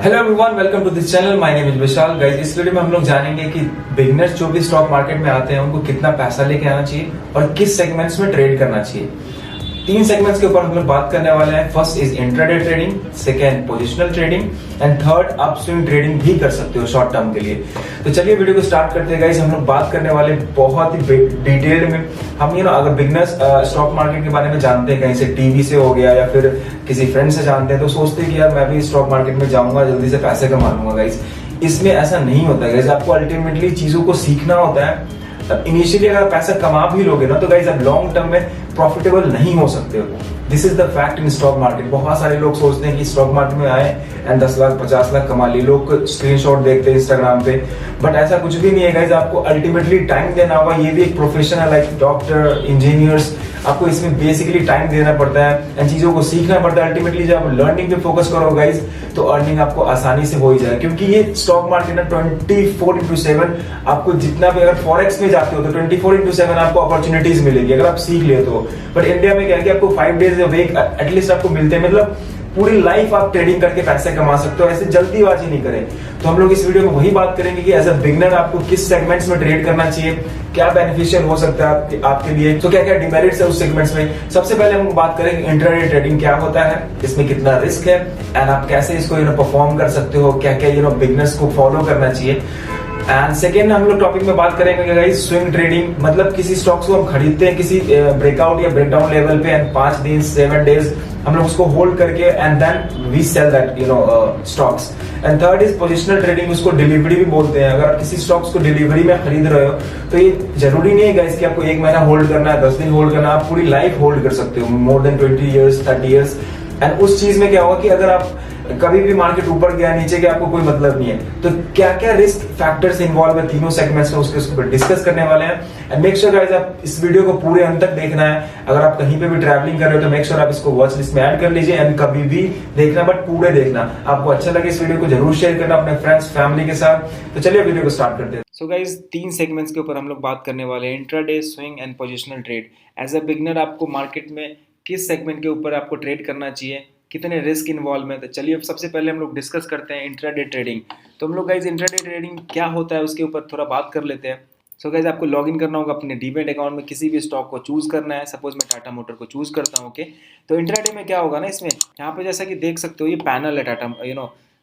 Hello everyone, welcome to this channel. My name is Vishal. Guys, इस video में हम लोग जानेंगे कि बिगिनर्स जो भी स्टॉक मार्केट में आते हैं उनको कितना पैसा लेके आना चाहिए और किस सेगमेंट्स में ट्रेड करना चाहिए। तीन सेगमेंट्स के ऊपर हम लोग बात करने वाले हैं। First is intraday trading, second positional trading and third आप स्विंग ट्रेडिंग भी कर सकते हो शॉर्ट टर्म के लिए। तो चलिए वीडियो को स्टार्ट करते हैं। गाइस, हम लोग बात करने वाले बहुत ही डिटेल्ड में। हम अगर बिगिनर्स स्टॉक मार्केट के बारे में जानते हैं, कहीं से टीवी से हो गया या फिर किसी फ्रेंड से जानते हैं, तो सोचते हैं कि यार मैं भी स्टॉक मार्केट में जाऊंगा, जल्दी से पैसे कमा लूंगा। गाइस, इसमें ऐसा नहीं होता है। गाइस, आपको अल्टीमेटली चीजों को सीखना होता है। इनिशियली अगर पैसा कमा भी लोगे ना, तो गाइस आप लॉन्ग टर्म में प्रॉफिटेबल नहीं हो सकते हो। This is the fact in stock market. बहुत सारे लोग सोचते हैं कि स्टॉक मार्केट में आए एंड 10 लाख 50 लाख कमा लिए। लोग स्क्रीनशॉट देखते हैं इंस्टाग्राम पे, बट ऐसा कुछ भी नहीं है। गाइस, आपको अल्टीमेटली टाइम देना होगा। ये भी एक प्रोफेशन है, लाइक डॉक्टर, इंजीनियर्स। आपको इसमें बेसिकली टाइम देना पड़ता है एंड चीजों को सीखना पड़ता है। अल्टीमेटली जब आप लर्निंग पे फोकस करोगे गाइस, तो अर्निंग आपको आसानी से हो ही जाए, क्योंकि ये स्टॉक मार्केट है 24/7। आपको जितना भी, अगर फॉरेक्स में जाते हो तो 24/7 आपको अपॉर्चुनिटीज मिलेगी अगर आप सीख ले तो। बट इंडिया में क्या है कि आपको 5 डेज अ वीक एटलीस्ट आपको मिलते हैं। मतलब पूरी लाइफ आप ट्रेडिंग करके पैसे कमा सकते हो। ऐसे जल्दीबाजी नहीं करें। तो हम लोग इस वीडियो में वही बात करेंगे कि एज अ बिगनर आपको किस सेगमेंट्स में ट्रेड करना चाहिए, क्या बेनिफिशियल हो सकता है आपके लिए, तो क्या क्या डिमेरिट्स है उस सेगमेंट्स में। सबसे पहले हम बात करेंगे इंट्राडे ट्रेडिंग क्या होता है, इसमें कितना रिस्क है एंड आप कैसे इसको परफॉर्म कर सकते हो, क्या क्या बिगनर्स को फॉलो करना चाहिए। एंड सेकेंड हम लोग टॉपिक में बात करेंगे गाइस स्विंग ट्रेडिंग। मतलब किसी स्टॉक्स को हम खरीदते हैं किसी ब्रेकआउट या ब्रेकडाउन लेवल पे एंड 5 दिन 7 डेज हम लोग उसको होल्ड करके and then we sell that stocks. And third is positional trading, उसको डिलीवरी भी बोलते हैं। अगर आप किसी स्टॉक्स को डिलीवरी में खरीद रहे हो तो ये जरूरी नहीं है गाइस कि आपको 1 महीना होल्ड करना है, 10 दिन होल्ड करना है। आप पूरी लाइफ होल्ड कर सकते हो, more than 20 years 30 years. And उस चीज में क्या होगा कि अगर आप कभी भी मार्केट ऊपर गया नीचे गया आपको कोई मतलब नहीं है। तो क्या क्या रिस्क फैक्टर्स इन्वॉल्व है तीनों सेगमेंट्स में, उसके ऊपर डिस्कस करने वाले हैं। एंड मेक श्योर गाइस आप इस वीडियो को पूरे अंत तक देखना है। अगर आप कहीं पे भी ट्रैवलिंग कर रहे हो तो मेक श्योर आप इसको वॉच लिस्ट में ऐड कर लीजिए एंड कभी भी देखना, बट पूरे देखना। आपको अच्छा लगे इस वीडियो को जरूर शेयर करना अपने फ्रेंड्स फैमिली के साथ। तो चलिए वीडियो को स्टार्ट करते हैं। सो गाइस, 3 सेगमेंट्स के ऊपर हम लोग बात करने वाले हैं, intraday, swing and positional trade. As a beginner आपको मार्केट में किस सेगमेंट के ऊपर आपको ट्रेड करना चाहिए, कितने रिस्क इन्वॉल्व है। तो चलिए अब सबसे पहले हम लोग डिस्कस करते हैं इंट्राडे ट्रेडिंग। तो हम लोग गाइस इंट्राडे ट्रेडिंग क्या होता है उसके ऊपर थोड़ा बात कर लेते हैं। सो गाइस, आपको लॉगिन करना होगा अपने डीमैट अकाउंट में, किसी भी स्टॉक को चूज करना है। सपोज मैं टाटा मोटर को चूज करता हूँ, ओके। तो इंट्राडे में क्या होगा ना, इसमें यहाँ पे जैसा कि देख सकते हो ये पैनल है टाटा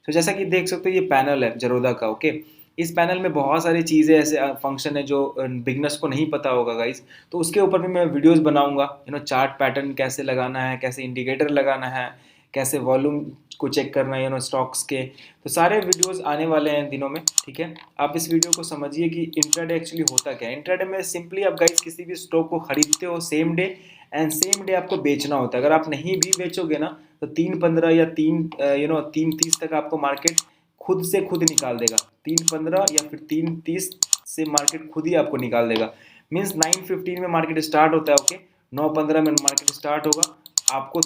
तो जैसा कि देख सकते हो ये पैनल है जरोधा का, ओके। इस पैनल में बहुत सारी चीज़ें ऐसे फंक्शन है जो बिगनर्स को नहीं पता होगा गाइस। तो उसके ऊपर भी मैं वीडियोस बनाऊंगा। चार्ट पैटर्न कैसे लगाना है, कैसे इंडिकेटर लगाना है, कैसे वॉल्यूम को चेक करना है स्टॉक्स के। तो सारे वीडियोस आने वाले हैं दिनों में, ठीक है। आप इस वीडियो को समझिए कि इंट्राडे एक्चुअली होता क्या है। इंट्राडे में सिंपली आप गाइस किसी भी स्टॉक को खरीदते हो same day and same day आपको बेचना होता है। अगर आप नहीं भी बेचोगे ना तो 3:15 या 3:30 तक आपको मार्केट खुद से खुद निकाल देगा। 3:15 या फिर 3:30 से मार्केट खुद ही आपको निकाल देगा। मीन्स 9:15 में मार्केट स्टार्ट होता है, ओके। 9:15 में मार्केट स्टार्ट होगा, आपको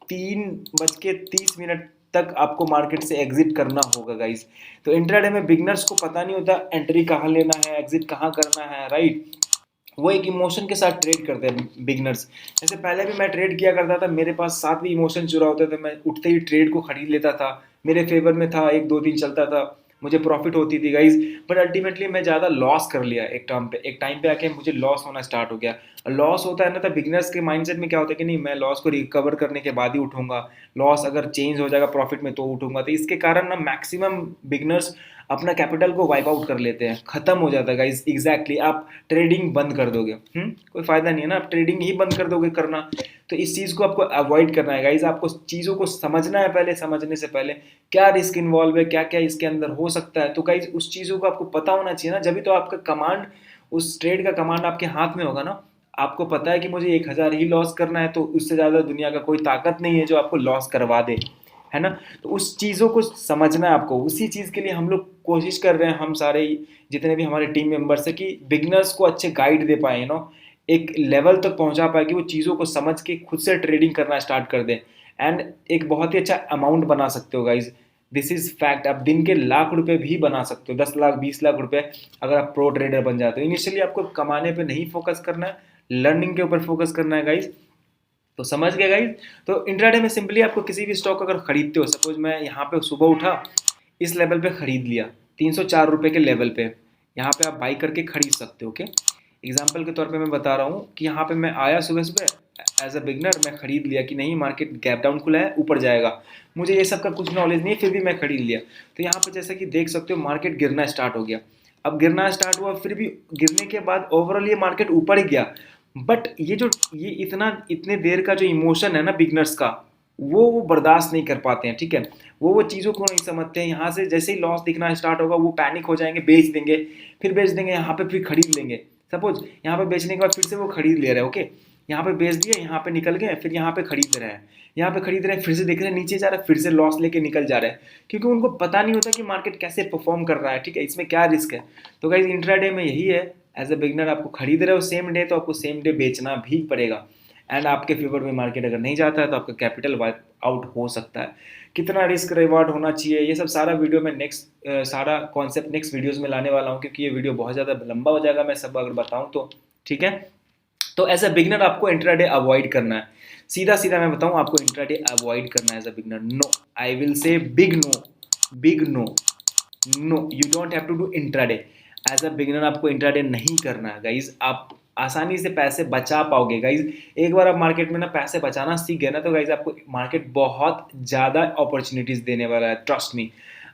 3:30 तक आपको मार्केट से एग्जिट करना होगा गाइस। तो इंट्राडे में बिगनर्स को पता नहीं होता एंट्री कहाँ लेना है, एग्जिट कहाँ करना है, राइट। वो एक इमोशन के साथ ट्रेड करते हैं बिगनर्स। जैसे पहले भी मैं ट्रेड किया करता था, मेरे पास साथ भी इमोशन जुड़ा होते थे। मैं उठते ही ट्रेड को खरीद लेता था, मेरे फेवर में था, 1-2 दिन चलता था, मुझे प्रॉफिट होती थी गाइज। बट अल्टीमेटली मैं ज़्यादा लॉस कर लिया एक टाइम पे आके मुझे लॉस होना स्टार्ट हो गया। लॉस होता है ना, तो बिगनर्स के माइंडसेट में क्या होता है कि नहीं, मैं लॉस को रिकवर करने के बाद ही उठूंगा, लॉस अगर चेंज हो जाएगा प्रॉफिट में तो उठूंगा। तो इसके कारण ना मैक्सिमम बिगनर्स अपना कैपिटल को वाइप आउट कर लेते हैं, खत्म हो जाता है गाइस। एग्जैक्टली आप ट्रेडिंग बंद कर दोगे, कोई फायदा नहीं है ना, आप ट्रेडिंग ही बंद कर दोगे करना। तो इस चीज़ को आपको अवॉइड करना है गाइस। आपको चीज़ों को समझना है पहले, समझने से पहले क्या रिस्क इन्वॉल्व है, क्या क्या इसके अंदर हो सकता है। तो गाइस उस चीज़ों को आपको पता होना चाहिए ना, जब तो आपका कमांड, उस ट्रेड का कमांड आपके हाथ में होगा ना। आपको पता है कि मुझे 1,000 ही लॉस करना है, तो उससे ज़्यादा दुनिया का कोई ताकत नहीं है जो आपको लॉस करवा दे, है ना। तो उस चीज़ों को समझना है आपको। उसी चीज़ के लिए हम लोग कोशिश कर रहे हैं, हम सारे जितने भी हमारे टीम मेंबर्स है, कि बिगनर्स को अच्छे गाइड दे पाए, एक लेवल तक पहुंचा पाए कि वो चीज़ों को समझ के खुद से ट्रेडिंग करना स्टार्ट कर दें एंड एक बहुत ही अच्छा अमाउंट बना सकते हो गाइज। This is fact. आप दिन के लाख रुपए भी बना सकते हो, 10 लाख 20 लाख रुपए, अगर आप प्रो ट्रेडर बन जाते हो। इनिशियली आपको कमाने पे नहीं फोकस करना है, लर्निंग के ऊपर फोकस करना है गाइज। तो समझ गए गाइज। तो इंट्राडे में सिंपली आपको किसी भी स्टॉक अगर खरीदते हो, सपोज मैं यहाँ पे सुबह उठा, इस लेवल पे खरीद लिया, 304 रुपये के लेवल पे, यहाँ पे आप बाई करके खरीद सकते हो। ओके, एग्जाम्पल के तौर पे मैं बता रहा हूँ कि यहाँ पे मैं आया सुबह सुबह एज अ बिगनर, मैं खरीद लिया कि नहीं मार्केट गैप डाउन खुला है, ऊपर जाएगा, मुझे ये सब का कुछ नॉलेज नहीं है, फिर भी मैं खरीद लिया। तो यहाँ पे जैसा कि देख सकते हो मार्केट गिरना स्टार्ट हो गया। अब गिरना स्टार्ट हुआ, फिर भी गिरने के बाद ओवरऑल ये मार्केट ऊपर ही गया। बट ये इतने देर का जो इमोशन है ना बिगनर्स का, वो बर्दाश्त नहीं कर पाते हैं। ठीक है, वो चीज़ों को नहीं समझते हैं। यहाँ से जैसे ही लॉस दिखना स्टार्ट होगा वो पैनिक हो जाएंगे, बेच देंगे, फिर बेच देंगे, यहाँ पे फिर खरीद लेंगे। सपोज यहाँ पे बेचने के बाद फिर से वो खरीद ले रहे हैं। ओके, यहाँ पे बेच दिए, यहाँ पे निकल गए, फिर यहाँ पे खरीद रहे हैं, यहाँ पे खरीद रहे हैं, फिर से देख रहे हैं नीचे जा रहा है, फिर से लॉस लेके निकल जा रहे हैं, क्योंकि उनको पता नहीं होता कि मार्केट कैसे परफॉर्म कर रहा है। ठीक है, इसमें क्या रिस्क है। तो गाइस इंट्राडे में यही है, एज अ बिगनर आपको खरीद रहे हो सेम डे, तो आपको सेम डे बेचना भी पड़ेगा। एंड आपके फेवर में मार्केट अगर नहीं जाता है तो आपका कैपिटल वाइप आउट हो सकता है। कितना रिस्क रिवार्ड होना चाहिए, ये सब सारा वीडियो में सारा कॉन्सेप्ट नेक्स्ट वीडियोस में लाने वाला हूँ, क्योंकि ये वीडियो बहुत ज़्यादा लंबा हो जाएगा मैं सब अगर बताऊँ तो। ठीक है, तो एज अ बिगनर आपको इंट्राडे अवॉइड करना है। सीधा सीधा मैं बताऊँ, आपको इंट्राडे अवॉइड करना है as a beginner. No, I will say big no, big no, no, you don't have to do intraday. As a beginner आपको इंट्राडे नहीं करना है गाइज। आप आसानी से पैसे बचा पाओगे गाइज। एक बार आप मार्केट में ना पैसे बचाना सीख गए ना, तो गाइज आपको मार्केट बहुत ज़्यादा अपॉर्चुनिटीज़ देने वाला है, ट्रस्ट मी।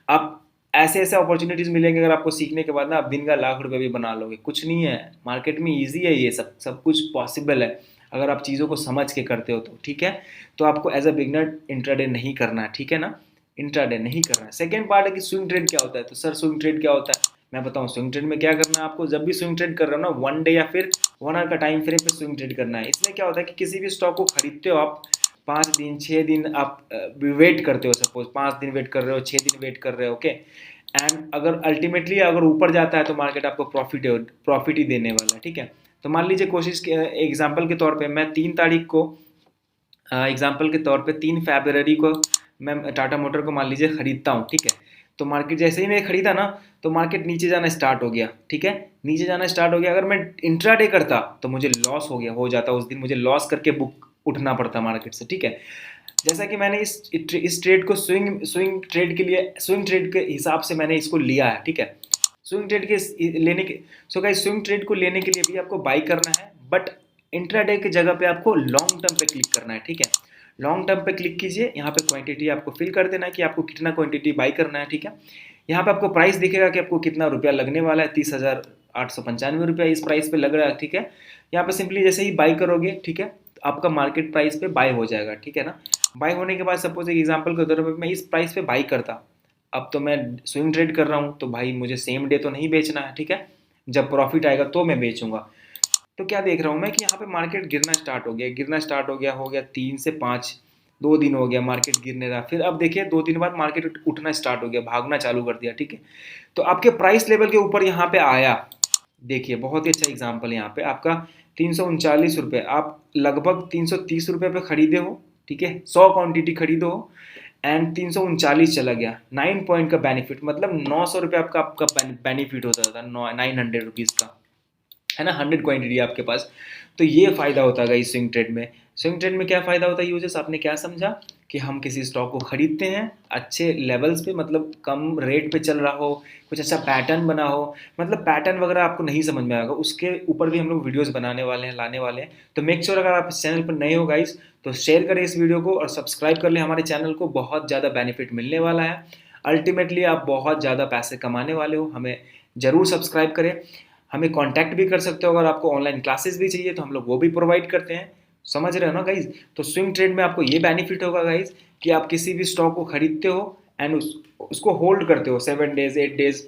आप ऐसे ऐसे अपॉर्चुनिटीज़ मिलेंगे अगर आपको सीखने के बाद ना, आप दिन का लाख रुपये भी बना लोगे। कुछ नहीं है मार्केट में, ईजी है, ये सब कुछ पॉसिबल है अगर आप चीज़ों को समझ के करते हो तो। ठीक है, तो आपको एज अ बिगनर इंट्राडे नहीं करना है। ठीक है ना, इंट्राडे नहीं करना है। सेकेंड पार्ट है कि स्विंग ट्रेड क्या होता है। तो सर स्विंग ट्रेड क्या होता है, मैं बताऊं। स्विंग ट्रेड में क्या करना है आपको, जब भी स्विंग ट्रेड कर रहे हो ना, 1 डे या फिर 1 आवर का टाइम फ्रेम पे स्विंग ट्रेड करना है। इसमें क्या होता है कि किसी भी स्टॉक को खरीदते हो आप, 5 दिन 6 दिन आप वेट करते हो। सपोज 5 दिन वेट कर रहे हो, 6 दिन वेट कर रहे हो। ओके, एंड अगर अल्टीमेटली अगर ऊपर जाता है तो मार्केट आपको प्रॉफिट ही देने वाला है। ठीक है, तो मान लीजिए एग्जाम्पल के तौर पर मैं 3 तारीख को, एग्जाम्पल के तौर पे 3 फरवरी को मैं टाटा मोटर को मान लीजिए खरीदता हूँ। ठीक है, तो मार्केट जैसे ही मैं खरीदा ना, तो मार्केट नीचे जाना स्टार्ट हो गया। ठीक है, नीचे जाना स्टार्ट हो गया। अगर मैं इंट्राडे करता तो मुझे लॉस हो जाता उस दिन, मुझे लॉस करके बुक उठना पड़ता मार्केट से। ठीक है, जैसा कि मैंने इस ट्रेड को स्विंग ट्रेड के लिए, स्विंग ट्रेड के हिसाब से मैंने इसको लिया है। ठीक है, स्विंग ट्रेड के लेने के, सो गाइस स्विंग ट्रेड को लेने के लिए भी आपको बाई करना है, बट इंट्राडे की जगह पे आपको लॉन्ग टर्म पे क्लिक करना है। ठीक है, लॉन्ग टर्म पे क्लिक कीजिए, यहाँ पे क्वांटिटी आपको फिल कर देना है कि आपको कितना क्वांटिटी बाई करना है। ठीक है, यहाँ पे आपको प्राइस दिखेगा कि आपको कितना रुपया लगने वाला है, 30,895 रुपया इस प्राइस पे लग रहा है। ठीक है, यहाँ पे सिंपली जैसे ही बाई करोगे, ठीक है, तो आपका मार्केट प्राइस पे बाई हो जाएगा। ठीक है ना, बाई होने के बाद सपोज एक एग्जाम्पल के तौर पर मैं इस प्राइस पे बाई करता, अब तो मैं स्विंग ट्रेड कर रहा हूँ, तो भाई मुझे सेम डे तो नहीं बेचना है। ठीक है, जब प्रॉफिट आएगा तो मैं बेचूंगा। तो क्या देख रहा हूँ मैं कि यहाँ पे मार्केट गिरना स्टार्ट हो गया 3 से 5, 2 दिन हो गया मार्केट गिरने रहा। फिर अब देखिए 2 दिन बाद मार्केट उठना स्टार्ट हो गया, भागना चालू कर दिया। ठीक है, तो आपके प्राइस लेवल के ऊपर यहाँ पे आया, देखिए बहुत ही अच्छा एग्जाम्पल है यहाँ पे आपका 339 रुपये, आप लगभग 330 रुपये पे खरीदे हो। ठीक है, 100 क्वान्टिटी खरीदो एंड 339 चला गया, 9 पॉइंट का बेनिफिट, मतलब 900 रुपये आपका बेनिफिट होता था, 900 रुपीज़ का, है ना, 100 क्वांटिटी आपके पास। तो ये फ़ायदा होता है इस स्विंग ट्रेड में। स्विंग ट्रेड में क्या फ़ायदा होता है यूजर्स, आपने क्या समझा कि हम किसी स्टॉक को खरीदते हैं अच्छे लेवल्स पे, मतलब कम रेट पे चल रहा हो, कुछ अच्छा पैटर्न बना हो, मतलब पैटर्न वगैरह आपको नहीं समझ में आएगा, उसके ऊपर भी हम लोग वीडियोस बनाने वाले हैं, लाने वाले हैं। तो मेक श्योर अगर आप इस चैनल पर नए हो गाइस, तो शेयर करें इस वीडियो को और सब्सक्राइब कर लें हमारे चैनल को, बहुत ज़्यादा बेनिफिट मिलने वाला है। अल्टीमेटली आप बहुत ज़्यादा पैसे कमाने वाले हो, हमें ज़रूर सब्सक्राइब करें। हमें कांटेक्ट भी कर सकते हो, अगर आपको ऑनलाइन क्लासेस भी चाहिए तो हम लोग वो भी प्रोवाइड करते हैं। समझ रहे हो ना गाइज। तो स्विंग ट्रेड में आपको ये बेनिफिट होगा गाइज कि आप किसी भी स्टॉक को खरीदते हो एंड उसको होल्ड करते हो 7 days 8 days,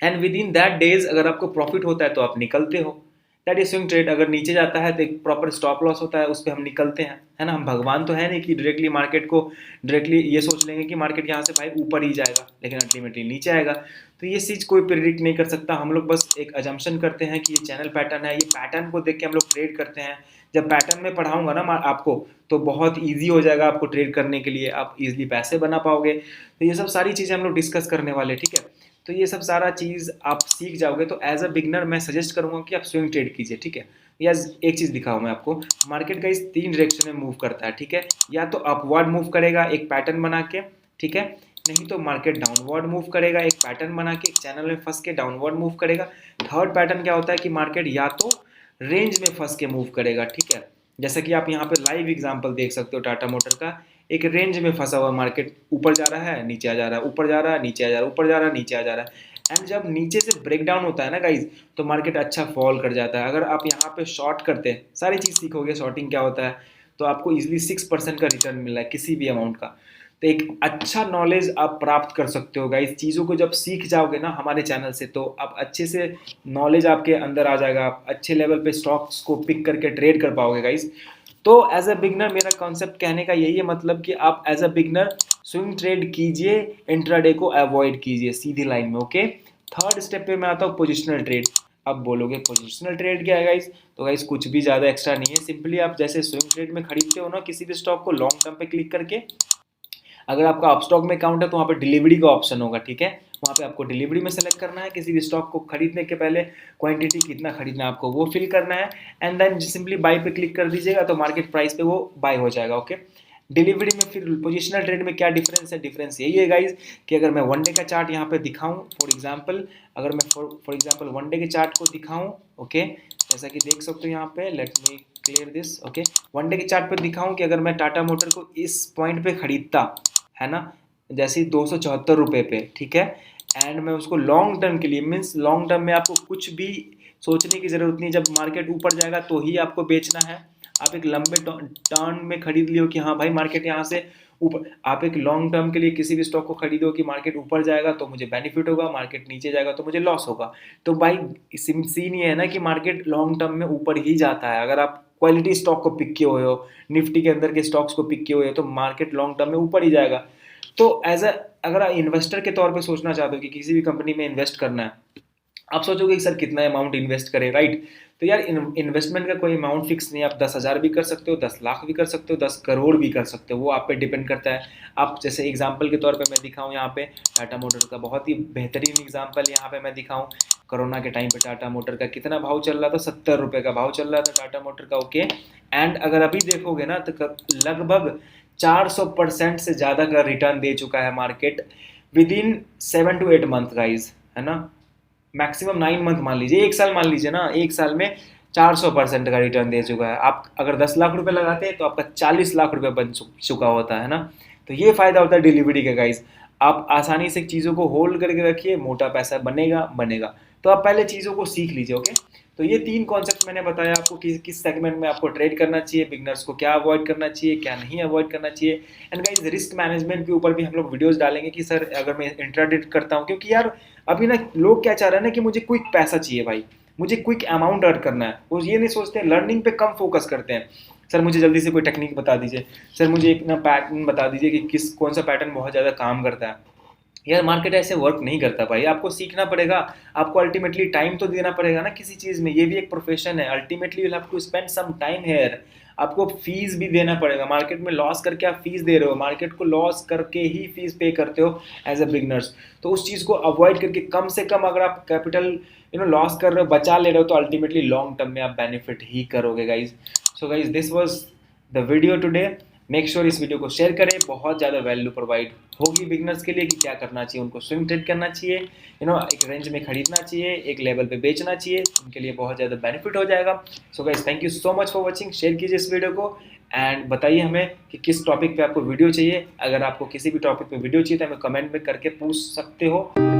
and with in that days अगर आपको प्रॉफिट होता है तो आप निकलते हो। That is swing trade. अगर नीचे जाता है तो एक प्रॉपर स्टॉप लॉस होता है, उस पर हम निकलते हैं, है ना। हम भगवान तो है नहीं कि डायरेक्टली मार्केट को डायरेक्टली ये सोच लेंगे कि मार्केट यहाँ से भाई ऊपर ही जाएगा लेकिन अल्टीमेटली नीचे आएगा। तो ये चीज़ कोई प्रिडिक्ट नहीं कर सकता। हम लोग बस एक अजम्पशन करते हैं कि ये चैनल पैटर्न है, ये पैटर्न को देख के हम लोग ट्रेड करते हैं। जब पैटर्न में पढ़ाऊंगा ना आपको तो बहुत ईजी हो जाएगा आपको ट्रेड करने के लिए, आप इजीली पैसे बना पाओगे। तो ये सब सारी चीज़ें हम लोग डिस्कस करने वाले, ठीक है। तो ये सब सारा चीज़ आप सीख जाओगे। तो एज अ बिगनर मैं सजेस्ट करूंगा कि आप स्विंग ट्रेड कीजिए, ठीक है। या एक चीज़ दिखाऊँ मैं आपको, मार्केट का इस 3 डायरेक्शन में मूव करता है, ठीक है। या तो अपवर्ड मूव करेगा एक पैटर्न बना के, ठीक है, नहीं तो मार्केट डाउनवर्ड मूव करेगा, एक पैटर्न बना के एक चैनल में फंस के डाउनवर्ड मूव करेगा। थर्ड पैटर्न क्या होता है कि मार्केट या तो रेंज में फंस के मूव करेगा, ठीक है। जैसा कि आप यहाँ पे लाइव एग्जांपल देख सकते हो टाटा मोटर का, एक रेंज में फंसा हुआ मार्केट, ऊपर जा रहा है नीचे आ जा रहा है, ऊपर जा रहा है नीचे आ जा रहा है, ऊपर जा रहा है नीचे आ जा रहा है। एंड जब नीचे से ब्रेक डाउन होता है ना गाइज, तो मार्केट अच्छा फॉल कर जाता है। अगर आप यहाँ पे शॉर्ट करते हैं, सारी चीज़ सीखोगे शॉर्टिंग क्या होता है, तो आपको इजीली 6% का रिटर्न मिल रहा है किसी भी अमाउंट का। तो एक अच्छा नॉलेज आप प्राप्त कर सकते हो गाइस। चीज़ों को जब सीख जाओगे ना हमारे चैनल से, तो आप अच्छे से नॉलेज आपके अंदर आ जाएगा, आप अच्छे लेवल पे स्टॉक्स को पिक करके ट्रेड कर पाओगे गाइस। तो एज अ बिगनर मेरा कॉन्सेप्ट कहने का यही है, मतलब कि आप as a beginner swing trade कीजिए, इंट्राडे को अवॉइड कीजिए सीधी लाइन में, ओके। थर्ड स्टेप पे मैं आता हूँ पोजिशनल ट्रेड। अब बोलोगे पोजिशनल ट्रेड क्या है गाइस, तो गाइस कुछ भी ज़्यादा एक्स्ट्रा नहीं है। सिंपली आप जैसे स्विंग ट्रेड में खरीदते हो ना किसी भी स्टॉक को, लॉन्ग टर्म पे क्लिक करके, अगर आपका अप स्टॉक में अकाउंट है तो वहाँ पे डिलीवरी का ऑप्शन होगा, ठीक है। वहाँ पे आपको डिलीवरी में सेलेक्ट करना है, किसी भी स्टॉक को खरीदने के पहले क्वांटिटी कितना खरीदना है आपको वो फिल करना है, एंड देन सिंपली बाय पे क्लिक कर दीजिएगा तो मार्केट प्राइस पे वो बाय हो जाएगा, ओके। डिलीवरी में फिर पोजिशनल ट्रेड में क्या डिफरेंस है, डिफरेंस यही है गाइज कि अगर मैं वन डे का चार्ट यहाँ पे दिखाऊँ, फॉर एग्जाम्पल अगर मैं फॉर एग्जाम्पल वन डे के चार्ट को दिखाऊँ, ओके, जैसा कि देख सकते हो यहाँ पे, let me clear this, okay. One day के चार्ट पे दिखाऊँ कि अगर मैं टाटा मोटर को इस पॉइंट पे खरीदता है ना, जैसे 274 रुपये पे, ठीक है, एंड मैं उसको लॉन्ग टर्म के लिए, मीन्स लॉन्ग टर्म में आपको कुछ भी सोचने की ज़रूरत नहीं, जब मार्केट ऊपर जाएगा तो ही आपको बेचना है। आप एक लंबे टर्न में खरीद लियो कि हाँ भाई मार्केट यहाँ से ऊपर, आप एक लॉन्ग टर्म के लिए किसी भी स्टॉक को खरीदो कि मार्केट ऊपर जाएगा तो मुझे बेनिफिट होगा, मार्केट नीचे जाएगा तो मुझे लॉस होगा। तो भाई सीन ये है ना कि मार्केट लॉन्ग टर्म में ऊपर ही जाता है। अगर आप क्वालिटी स्टॉक को पिक किए हुए हो, निफ्टी के अंदर के स्टॉक्स को पिक किए हुए हो, तो मार्केट लॉन्ग टर्म में ऊपर ही जाएगा। तो एज अ अगर आप इन्वेस्टर के तौर पे सोचना चाहते हो कि किसी भी कंपनी में इन्वेस्ट करना है, आप सोचोगे कि सर कितना अमाउंट इन्वेस्ट करें, राइट। तो यार इन्वेस्टमेंट का कोई अमाउंट फिक्स नहीं है। आप 10,000 भी कर सकते हो, 10 लाख भी कर सकते हो, 10 करोड़ भी कर सकते हो, वो आप पे डिपेंड करता है। आप जैसे एग्जांपल के तौर पे मैं दिखाऊं यहाँ पे टाटा मोटर का बहुत ही बेहतरीन एग्जांपल यहाँ पे मैं दिखाऊं। कोरोना के टाइम पे टाटा मोटर का कितना भाव चल रहा था, 70 रुपये का भाव चल रहा था टाटा मोटर का, ओके। एंड अगर अभी देखोगे ना तो लगभग 400% से ज़्यादा का रिटर्न दे चुका है market with in 7 to 8 month guys, है ना। मैक्सिमम 9 मंथ मान लीजिए, एक साल मान लीजिए ना, एक साल में 400% का रिटर्न दे चुका है। आप अगर 10 लाख रुपए लगाते हैं तो आपका 40 लाख रुपए बन चुका होता है ना। तो ये फायदा होता है डिलीवरी का गाइज। आप आसानी से चीज़ों को होल्ड करके रखिए, मोटा पैसा बनेगा। तो आप पहले चीज़ों को सीख लीजिए, ओके। तो ये 3 कॉन्सेप्ट मैंने बताया आपको कि किस सेगमेंट में आपको ट्रेड करना चाहिए, बिगनर्स को क्या अवॉइड करना चाहिए, क्या नहीं अवॉइड करना चाहिए। एंड गाइस रिस्क मैनेजमेंट के ऊपर भी हम लोग वीडियोस डालेंगे कि सर अगर मैं इंट्राडे करता हूँ, क्योंकि यार अभी ना लोग क्या चाह रहे हैं ना कि मुझे क्विक पैसा चाहिए भाई, मुझे क्विक अमाउंट अर्न करना है। वो ये नहीं सोचते हैं, लर्निंग पे कम फोकस करते हैं। सर मुझे जल्दी से कोई टेक्निक बता दीजिए, सर मुझे एक ना पैटर्न बता दीजिए कि कौन सा पैटर्न बहुत ज़्यादा काम करता है। यार मार्केट ऐसे वर्क नहीं करता भाई, आपको सीखना पड़ेगा, आपको अल्टीमेटली टाइम तो देना पड़ेगा ना किसी चीज़ में, ये भी एक प्रोफेशन है। Ultimately you have to spend some time here, आपको फीस भी देना पड़ेगा। मार्केट में लॉस करके आप फीस दे रहे हो, मार्केट को लॉस करके ही फीस पे करते हो एज अ बिगनर्स। तो उस चीज़ को अवॉइड करके कम से कम अगर आप कैपिटल लॉस कर रहे हो, बचा ले रहे हो, तो अल्टीमेटली लॉन्ग टर्म में आप बेनिफिट ही करोगे guys. So guys this was the video today. Make sure इस वीडियो को शेयर करें, बहुत ज़्यादा वैल्यू प्रोवाइड होगी बिगनर्स के लिए कि क्या करना चाहिए, उनको स्विंग ट्रेड करना चाहिए, एक रेंज में खरीदना चाहिए, एक लेवल पे बेचना चाहिए, उनके लिए बहुत ज़्यादा बेनिफिट हो जाएगा। So guys thank you so much for watching, share कीजिए इस वीडियो को एंड बताइए हमें कि किस टॉपिक पे आपको वीडियो चाहिए। अगर आपको किसी भी टॉपिक पे वीडियो चाहिए तो हमें कमेंट में करके पूछ सकते हो।